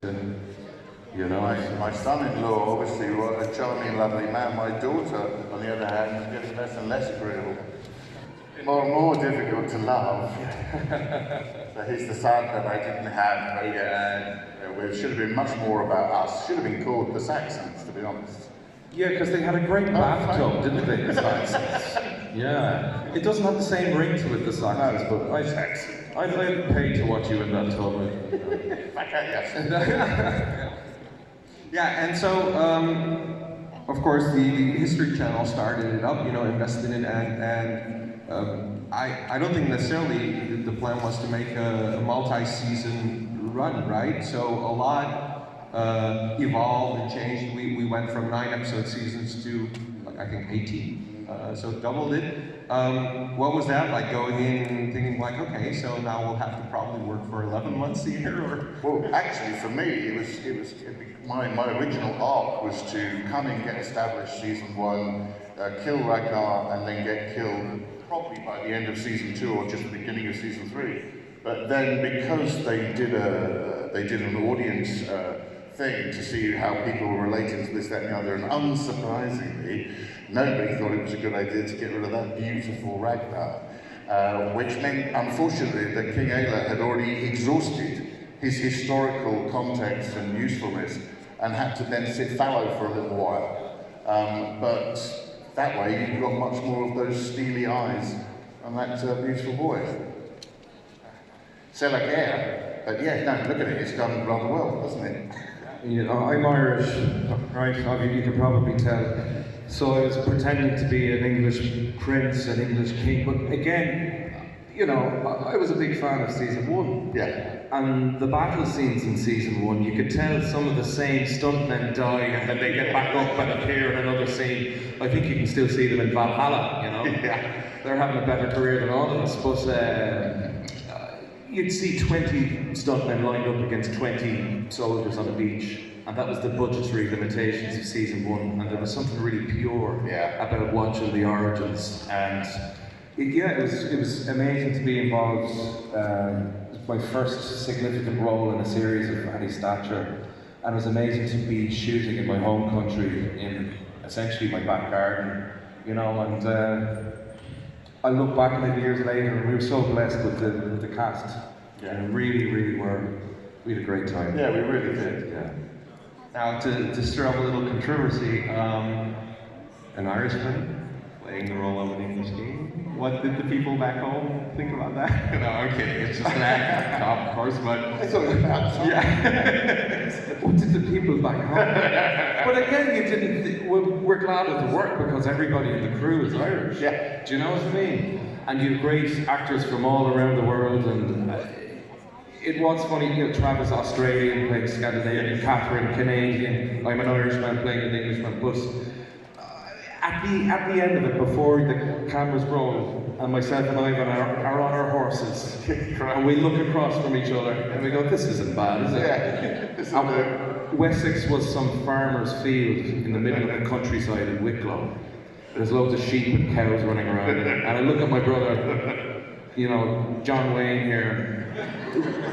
You know, my son-in-law, obviously, was a charming, lovely man. My daughter, on the other hand, is getting less and less agreeable. More and more difficult to love. So he's the son that I didn't have. It should have been much more about us. Should have been called the Saxons, to be honest. Yeah, because they had a great bathtub, didn't they, the Saxons? Yeah. It doesn't have the same ring to it, the Saxons, but I'd pay to watch you in that tub. Yeah, and so, of course, the History Channel started it up, you know, invested in it, and I don't think necessarily the plan was to make a multi-season run, right? So a lot evolved and changed. We went from 9-episode seasons to, I think, 18. So doubled it. What was that like, going in thinking like, okay, so now we'll have to probably work for 11 months a year? Or? Well, actually, for me, my original arc was to come and get established season 1, kill Ragnar, and then get killed probably by the end of season 2 or just the beginning of season 3. But then, because they did an audience thing to see how people were relating to this, that, and the other, and unsurprisingly, nobody thought it was a good idea to get rid of that beautiful Ragnar, which meant, unfortunately, that King Aelle had already exhausted his historical context and usefulness, and had to then sit fallow for a little while. But that way, you got much more of those steely eyes on that beautiful boy. C'est la guerre. But yeah, no, look at it, it's done rather well, hasn't it? You know, I'm Irish, right? I mean, you can probably tell. So I was pretending to be an English prince, an English king, but again, you know, I was a big fan of season 1. Yeah. And the battle scenes in season 1, you could tell some of the same stuntmen die and then they get back up and appear in another scene. I think you can still see them in Valhalla, you know? Yeah. They're having a better career than all of us, but you'd see 20 stuntmen lined up against 20 soldiers on a beach, and that was the budgetary limitations of season 1, and there was something really pure about watching the origins, and it was amazing to be involved. It was my first significant role in a series of any stature, and it was amazing to be shooting in my home country, in essentially my back garden, you know, and I look back at it years later, and we were so blessed with the cast. Yeah. And really were. We had a great time. Yeah, we really did. Yeah. Now, to stir up a little controversy, an Irishman playing the role of an English king. What did the people back home think about that? No, I'm kidding. It's just an act, of course, but It's always about something. yeah. What did the people back home? But again, you didn't. We're glad of the work because everybody in the crew is Irish. Yeah. Do you know what I mean? And you have great actors from all around the world, and it was funny. You know, Travis Australian playing Scandinavian, Catherine Canadian. I'm an Irishman playing an Englishman. But at the end of it, before the cameras roll, and myself and Ivan are on our horses, and we look across from each other, and we go, "This isn't bad, is it?" Yeah. And Wessex was some farmer's field in the middle of the countryside in Wicklow. There's loads of sheep and cows running around, and I look at my brother, you know, John Wayne here.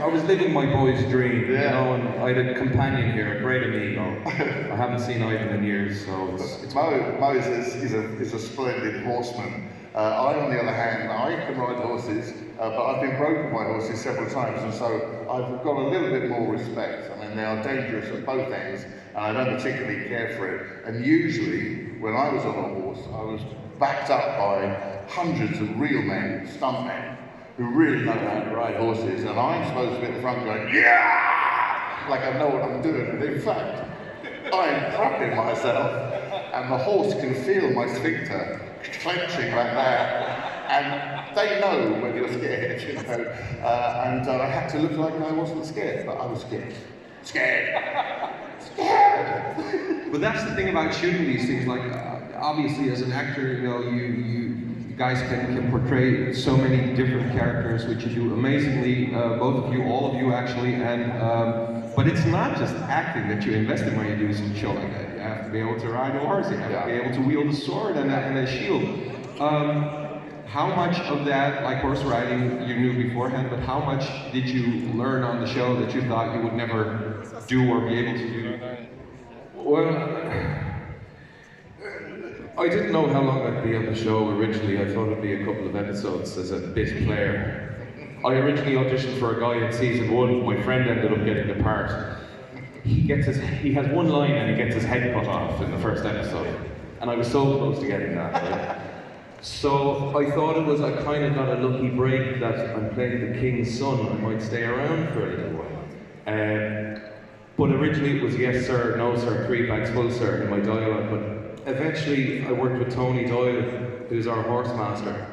I was living my boy's dream, you know, and I had a companion here, a great amigo. I haven't seen Ivan in years, so it's Moe is a splendid horseman. I, on the other hand, I can ride horses, but I've been broken by horses several times, and so I've got a little bit more respect. I mean, they are dangerous at both ends, and I don't particularly care for it. And usually, when I was on a horse, I was backed up by hundreds of real men, stuntmen, who really know how to ride horses, and I'm supposed to be at the front going, yeah, like I know what I'm doing, but in fact, I'm crapping myself, and the horse can feel my sphincter clenching like that, and they know when you're scared, you know, and I had to look like I wasn't scared, but I was scared. Scared! But that's the thing about shooting these things. Like, obviously, as an actor, you know, you guys can portray so many different characters, which you do amazingly, both of you, all of you actually, and but it's not just acting that you invest in when you do a show like that. You have to be able to ride a horse, you have to be able to wield a sword and a shield. How much of that, like horse riding, you knew beforehand, but how much did you learn on the show that you thought you would never do or be able to do? Well, I didn't know how long I'd be on the show originally. I thought it'd be a couple of episodes as a bit player. I originally auditioned for a guy in season 1. My friend ended up getting the part. He has one line and he gets his head cut off in the first episode. And I was so close to getting that, right? So I thought it was, I kind of got a lucky break that I'm playing the king's son. I might stay around for a little while. But originally it was yes sir, no sir, 3 bags full sir in my dialogue. But eventually I worked with Tony Doyle, who's our horse master.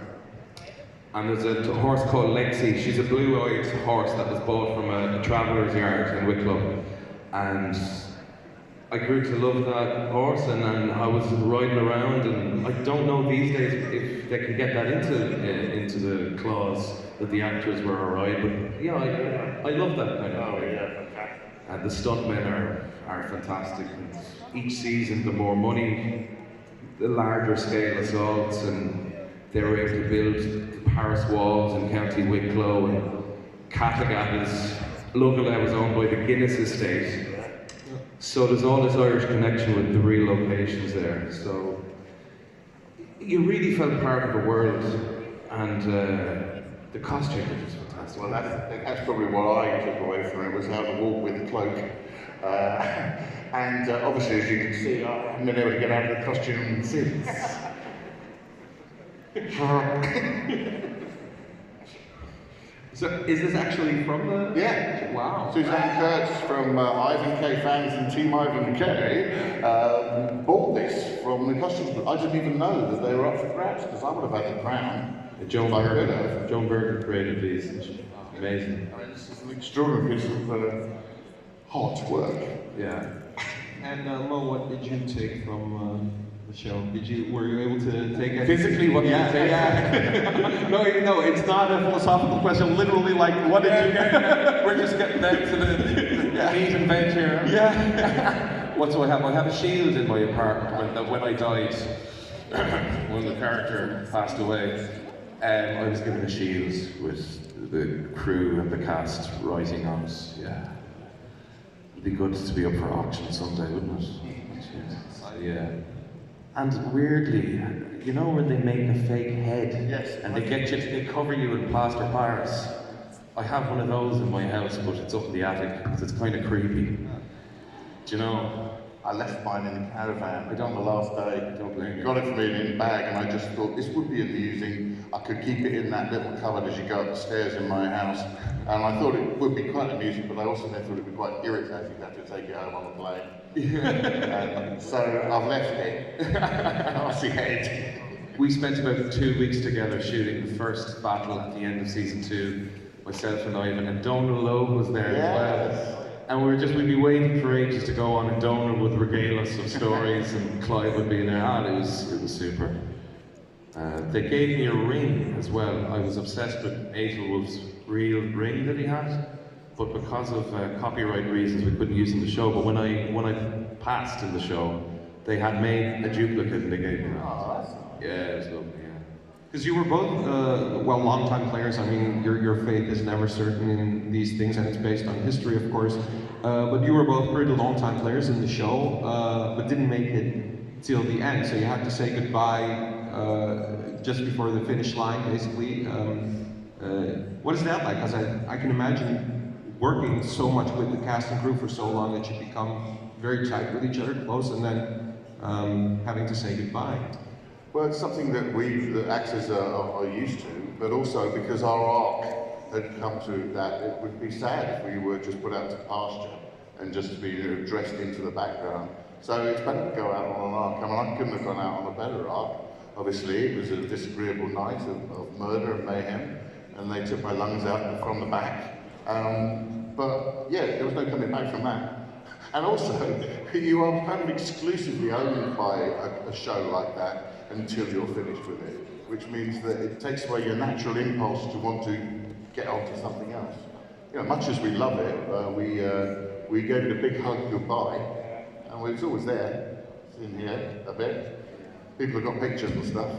And there's a horse called Lexi. She's a blue-eyed horse that was bought from a traveller's yard in Wicklow. And I grew to love that horse, and I was riding around, and I don't know these days if they can get that into the clause that the actors were alright, but yeah, I love that kind of thing. Yeah, fantastic. And the stuntmen are fantastic. And each season, the more money, the larger scale assaults, and they were able to build the Paris walls in County Wicklow, and Kattegat is, Lugala was owned by the Guinness estate. So there's all this Irish connection with the real locations there. So you really felt part of the world, and the costume was just fantastic. Well, that's probably what I took away from it, was how to walk with a cloak. And obviously, as you can see, I haven't been able to get out of the costume since. So, is this actually from the... Yeah. Wow. Suzanne Kurtz from Ivan Kaye fans and Team Ivan Kaye bought this from the costumes. I didn't even know that they were up for grabs, because I would have had the crown. Joan Berger created these. Amazing. I mean, this is an extraordinary piece of hard work. Yeah. And Mo, what did you take from the show? Were you able to take it? Physically, what did you take? Yeah. No, it's not a philosophical question. Literally, like, what did you get? We're just getting down to the meat and veg here. Yeah. What do I have? I have a shield in my apartment when I died, when the character passed away. I was given a shield with the crew and the cast writing on it. Yeah. It'd be good to be up for auction someday, wouldn't it? Yeah. And weirdly, you know when they make a fake head? Yes. And they cover you in plaster Paris? I have one of those in my house, but it's up in the attic, because it's kind of creepy. Do you know? I left mine in the caravan on the last day. Don't blame you. Got it for me in a bag, and I just thought this would be amusing. I could keep it in that little cupboard as you go up the stairs in my house. And I thought it would be quite amusing, but I also then thought it would be quite irritating to have to take it home on the plane. So I've left it. Nasty head. We spent about 2 weeks together shooting the first battle at the end of season 2. Myself and Ivan, and Donal Logue was there as well. And we'd be waiting for ages to go on, and Donal would regale us of stories, and Clive would be there. It was super. They gave me a ring as well. I was obsessed with AEthelwulf's real ring that he had, but because of copyright reasons, we couldn't use it in the show. But when I passed in the show, they had made a duplicate, and they gave me that. Oh, that's nice. Yeah, it was lovely. Yeah. Because you were both, long-time players. I mean, your fate is never certain in these things, and it's based on history, of course. But you were both pretty long-time players in the show, but didn't make it till the end. So you had to say goodbye just before the finish line, basically. What is that like? Because I can imagine working so much with the cast and crew for so long that you become very tight with each other, close, and then having to say goodbye. Well, it's something that the actors are used to, but also because our arc had come to that, it would be sad if we were just put out to pasture and just to be dressed into the background. So it's better to go out on an arc. I mean, I couldn't have gone out on a better arc. Obviously, it was a disagreeable night of murder and mayhem, and they took my lungs out from the back. But yeah, there was no coming back from that. And also, you are kind of exclusively owned by a show like that until you're finished with it, which means that it takes away your natural impulse to want to get on to something else. You know, much as we love it, we gave it a big hug goodbye, and it's always there. It's in here a bit. People have got pictures and stuff,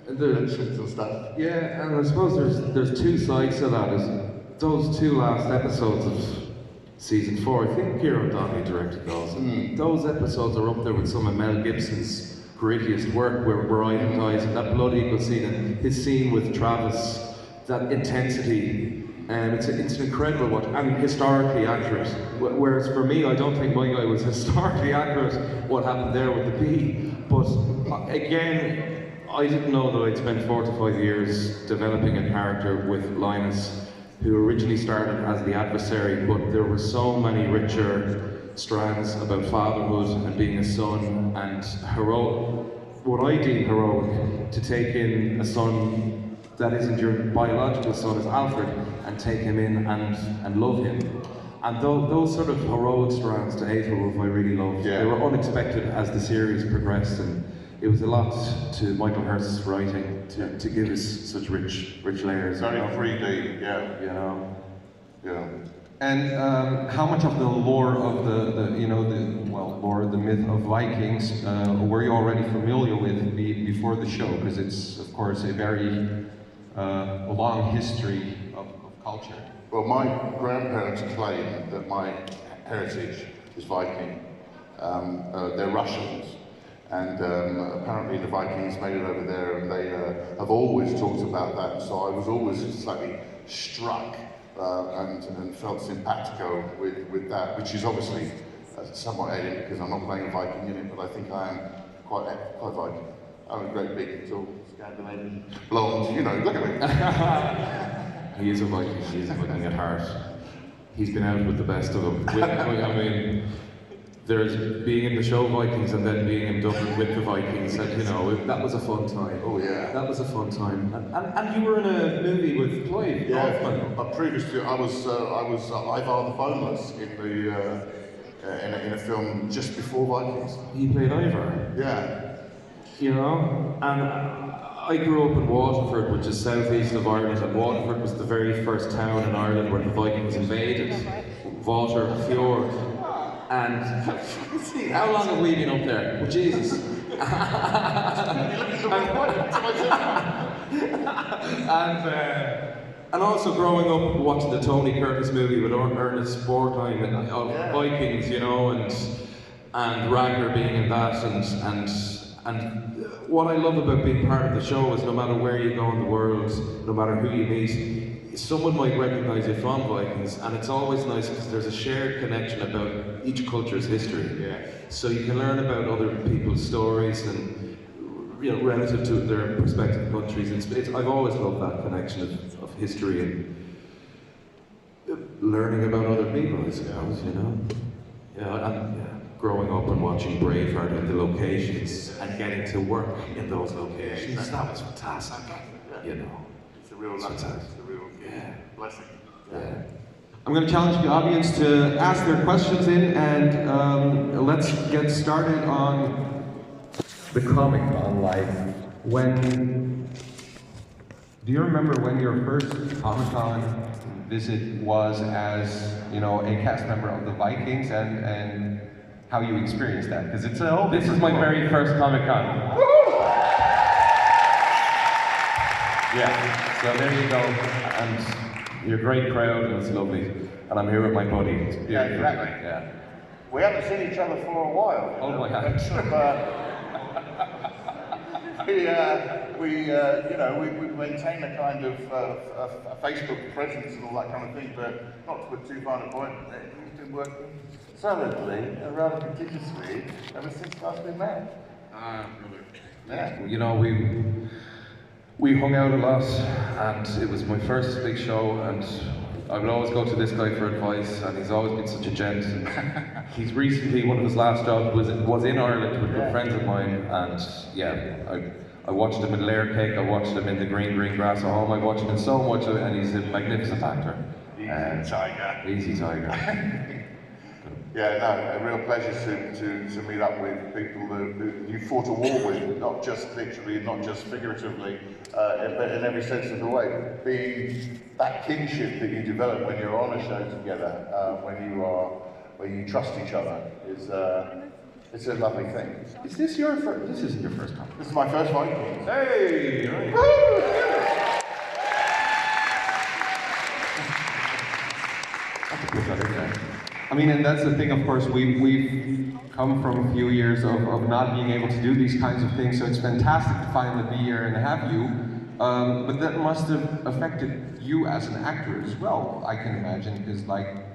and stuff. Yeah, and I suppose there's two sides to that. Is those 2 last episodes of season 4. I think Piero Donnelly directed those. Those episodes are up there with some of Mel Gibson's grittiest work, where Ivan dies, and that Blood Eagle scene, and his scene with Travis, that intensity, and it's an incredible watch, and historically accurate. Whereas for me, I don't think my guy was historically accurate, what happened there with the bee. But again, I didn't know that I'd spent 4 to 5 years developing a character with Linus, who originally started as the adversary, but there were so many richer strands about fatherhood and being a son, and what I deem heroic, to take in a son that isn't your biological son, as Alfred, and take him in and love him. And those sort of heroic strands to AEthelwulf I really loved. Yeah. They were unexpected as the series progressed, and it was a lot to Michael Hirst's writing to give us such rich layers. Very 3D, yeah. You know. Yeah. And how much of the lore of the myth of Vikings were you already familiar with before the show? Because it's, of course, a very long history of culture. Well, my grandparents claim that my heritage is Viking. They're Russians, and apparently the Vikings made it over there, and they have always talked about that. And so I was always slightly struck and felt simpatico with that, which is obviously somewhat alien because I'm not playing a Viking in it, but I think I am quite Viking. I'm a great big, tall, Scandinavian, blonde, you know, look at me. He is a Viking at heart. He's been out with the best of them. I mean, there's being in the show Vikings and then being in Dublin with the Vikings, and you know, that was a fun time. Oh yeah. That was a fun time. And you were in a movie with Clive. Yeah. Previously, I was Ivar the Boneless in a film just before Vikings. He played Ivar. Yeah. You know, and I grew up in Waterford, which is southeast of Ireland, and Waterford was the very first town in Ireland where the Vikings invaded. Water Fjord. And how long have we been up there? Well, Jesus. And also growing up watching the Tony Curtis movie with Ernest Borgnine of Vikings, you know, and Ragnar being in that, and what I love about being part of the show is no matter where you go in the world, no matter who you meet, someone might recognise you from Vikings, and it's always nice because there's a shared connection about each culture's history. Yeah. So you can learn about other people's stories and, you know, relative to their respective countries. I've always loved that connection of history and learning about other people, I suppose, you know. Yeah, growing up and watching Braveheart and the locations and getting to work in those locations, that was fantastic, you know. It's a real luxury. It's a real blessing. Yeah. I'm going to challenge the audience to ask their questions in, and let's get started on the Comic-Con life. Do you remember when your first Comic-Con visit was as, you know, a cast member of the Vikings, and how you experienced that? Because it's a whole. This is my very first Comic-Con. Yeah, so there you go, and you're a great crowd, and it's lovely. And I'm here with my buddy. It's beautiful. Yeah, exactly. Yeah. We haven't seen each other for a while. Oh my God. We maintain a kind of a Facebook presence and all that kind of thing, but not to put too fine a point. We've been working solidly and rather prodigiously ever since last we met. Yeah. You know, we hung out a lot, and it was my first big show, and I would always go to this guy for advice, and he's always been such a gent. And he's recently, one of his last jobs was in Ireland with good friends of mine, and yeah, I watched him in Layer Cake, I watched him in The Green Grass at Home, I watched him in so much, and he's a magnificent actor. Easy tiger. Easy tiger. Yeah, no, a real pleasure to meet up with people that you fought a war with, not just literally, not just figuratively, but in every sense of the way. Being that kinship that you develop when you're on a show together, when you trust each other, it's a lovely thing. Is this your first? This isn't your first time. This is my first one. Hey! Right. I have to put that in there. I mean, and that's the thing, of course, we've come from a few years of not being able to do these kinds of things, so it's fantastic to finally be here and have you. But that must have affected you as an actor as well, I can imagine, because like,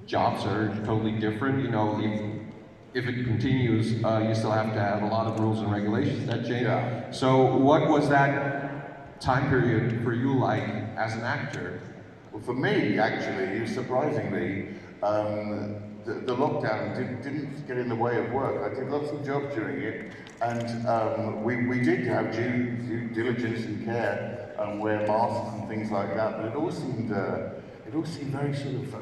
jobs are totally different, you know, if it continues, you still have to have a lot of rules and regulations that change. Yeah. So what was that time period for you like as an actor? Well, for me, actually, surprisingly, the lockdown didn't get in the way of work. I did lots of jobs during it, and we did have due diligence and care and wear masks and things like that. But it all seemed very sort of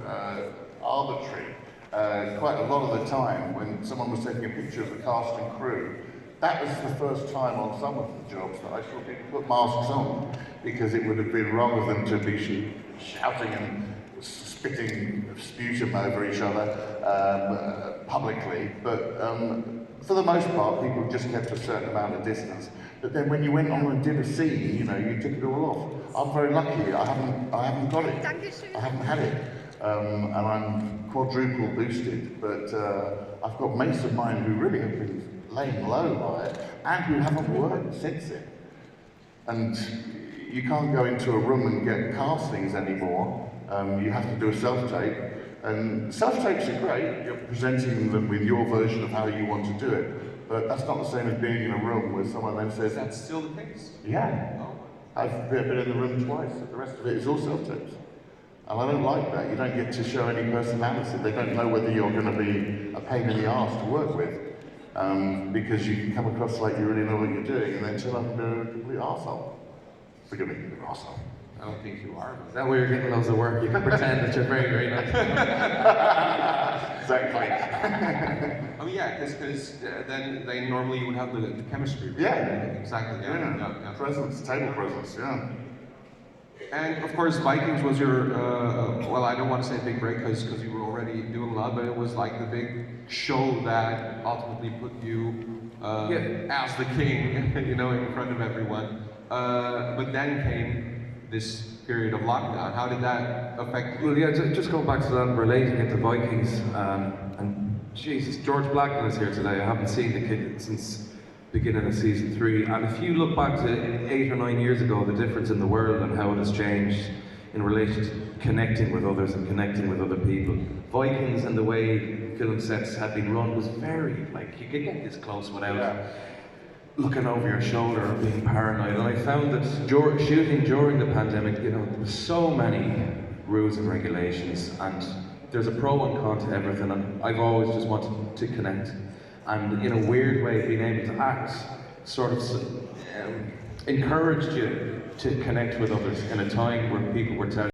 arbitrary. Quite a lot of the time, when someone was taking a picture of the cast and crew, that was the first time on some of the jobs that I saw people put masks on, because it would have been wrong of them to be shouting and spitting sputum over each other publicly. But for the most part, people just kept a certain amount of distance. But then when you went on and did a scene, you know, you took it all off. I'm very lucky. I haven't got it. I haven't had it. And I'm quadruple boosted, but I've got mates of mine who really have been laying low by it and who haven't worked since it. And you can't go into a room and get castings anymore. You have to do a self-tape, and self-tapes are great. You're presenting them with your version of how you want to do it, but that's not the same as being in a room where someone then says, That's still the case? yeah. Oh. I've been in the room twice, the rest of it is all self-tapes. And I don't like that. You don't get to show any personality. They don't know whether you're going to be a pain in the arse to work with, because you can come across like you really know what you're doing and then turn up and do a complete arsehole. Forgive me, an arsehole. I don't think you are. Is that where you're getting loads of work? You can pretend that you're very, very nice. Exactly. I mean, yeah, because then they normally would have the chemistry. Yeah. Exactly. Yeah. Presence, table presence, yeah. And of course, Vikings was your, well, I don't want to say big break because you were already doing a lot, but it was like the big show that ultimately put you as the king, you know, in front of everyone. But then came this period of lockdown. How did that affect you? Well, yeah, just going back to that, relating it to Vikings, and Jesus, George Blakely is here today. I haven't seen the kid since beginning of season 3, and if you look back to 8 or 9 years ago, the difference in the world and how it has changed in relation to connecting with others and connecting with other people. Vikings and the way film sets had been run was very, like, you could get this close without looking over your shoulder or being paranoid. And I found that shooting during the pandemic, you know, there were so many rules and regulations, and there's a pro and con to everything, and I've always just wanted to connect. And in a weird way, being able to act sort of encouraged you to connect with others in a time where people were telling